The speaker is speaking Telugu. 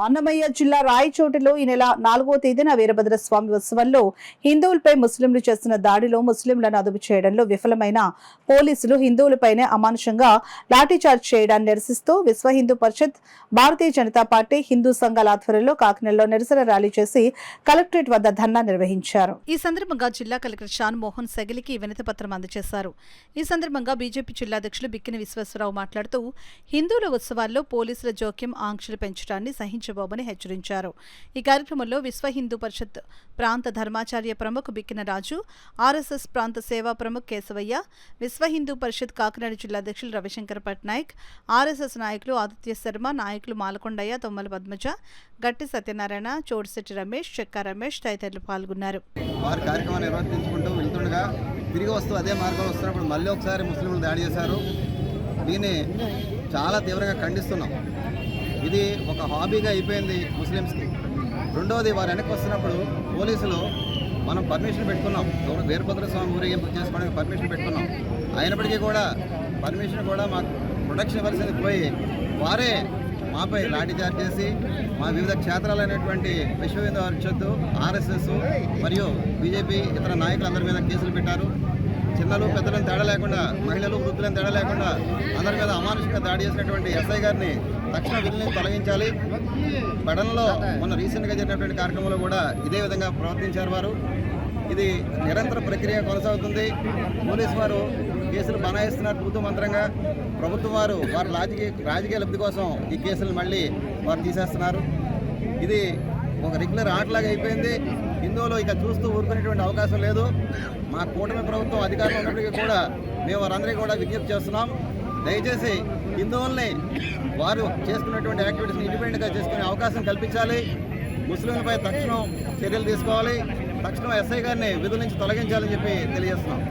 అన్నమయ్య జిల్లా రాయచోటిలో ఈ నెల 4వ తేదీన వీరభద్రస్వామి ఉత్సవంలో హిందువులపై ముస్లింలు చేస్తున్న దాడిలో ముస్లింలను అదుపు చేయడంలో విఫలమైన పోలీసులు హిందువులపైనే అమానుషంగా లాఠీచార్జ్ చేయడాన్ని నిరసిస్తూ విశ్వ హిందూ పరిషత్, భారతీయ జనతా పార్టీ, హిందూ సంఘాల ఆధ్వర్యంలో కాకినాడలో నిరసన ర్యాలీ చేసి కలెక్టరేట్ వద్ద ధర్నా నిర్వహించారు. ఈ సందర్భంగా జిల్లా కలెక్టర్ షాన్ మోహన్ సెగిలికి వినతి పత్రం అందజేశారు. ఈ సందర్భంగా బీజేపీ జిల్లా అధ్యక్షులు బిక్కిన విశ్వేశ్వరరావు మాట్లాడుతూ హిందువుల ఉత్సవాల్లో పోలీసుల జోక్యం ఆంక్షలు పెంచడాన్ని సహించబోమని హెచ్చరించారు. ఈ కార్యక్రమంలో విశ్వ హిందూ పరిషత్ ప్రాంత ధర్మాచార్య ప్రముఖ్ బిక్కిన రాజు, ఆర్ఎస్ఎస్ ప్రాంత సేవా ప్రముఖ్ కేశవయ్య, విశ్వ హిందూ పరిషత్ కాకినాడ జిల్లా అధ్యక్షులు రవిశంకర్ పట్నాయక్, ఆర్ఎస్ఎస్ నాయకులు ఆదిత్య శర్మ, నాయకులు మాలకొండయ్య, తొమ్మల పద్మజ, గట్టి సత్యనారాయణ, చోడిశెట్టి రమేష్, చెక్కా రమేష్ తదితరులు పాల్గొన్నారు. వారి కార్యక్రమాన్ని నిర్వర్తించుకుంటూ వెళ్తుండగా తిరిగి వస్తూ అదే మార్గంలో వస్తున్నప్పుడు మళ్ళీ ఒకసారి ముస్లింలు దాడి చేశారు. దీన్ని చాలా తీవ్రంగా ఖండిస్తున్నాం. ఇది ఒక హాబీగా అయిపోయింది ముస్లిమ్స్కి. రెండవది, వారు వెనక్కి వస్తున్నప్పుడు పోలీసులు మనం పర్మిషన్ పెట్టుకున్నాం, వీరభద్రస్వామి ఊరేగింపు చేసుకోవడానికి పర్మిషన్ పెట్టుకున్నాం. అయినప్పటికీ కూడా పర్మిషన్ కూడా మాకు ప్రొటెక్షన్ ఇవ్వాల్సింది పోయి వారే మాపై లాఠీచార్జ్ చేసి మా వివిధ క్షేత్రాలైనటువంటి విశ్వ హిందూ పరిషత్తు, ఆర్ఎస్ఎస్ మరియు బీజేపీ ఇతర నాయకులందరి మీద కేసులు పెట్టారు. చిన్నలు పెద్దలను తేడా లేకుండా, మహిళలు వృద్ధులను తేడా లేకుండా అందరి మీద అమానుషంగా దాడి చేసినటువంటి ఎస్ఐ గారిని తక్షణ విధుల నుంచి తొలగించాలి. పెడన్లో మొన్న రీసెంట్గా జరిగినటువంటి కార్యక్రమంలో కూడా ఇదే విధంగా ప్రవర్తించారు వారు. ఇది నిరంతర ప్రక్రియ కొనసాగుతుంది. పోలీసు వారు కేసులు బనాయిస్తున్నారు తూతూ మంత్రంగా. ప్రభుత్వం వారు వారి రాజకీయ లబ్ధి కోసం ఈ కేసులు మళ్ళీ వారు తీసేస్తున్నారు. ఇది ఒక రెగ్యులర్ ఆటలాగా అయిపోయింది. హిందువులు ఇక చూస్తూ ఊరుకునేటువంటి అవకాశం లేదు. మా కూటమి ప్రభుత్వం అధికారంలో ఉన్నప్పటికీ కూడా మేము వారందరికీ కూడా విజ్ఞప్తి చేస్తున్నాం. దయచేసి హిందువుల్ని వారు చేసుకున్నటువంటి యాక్టివిటీస్ని ఇండిపెండెంట్గా చేసుకునే అవకాశం కల్పించాలి. ముస్లింలపై తక్షణం చర్యలు తీసుకోవాలి. తక్షణం ఎస్ఐ గారిని విధుల నుంచి తొలగించాలని చెప్పి తెలియజేస్తున్నాం.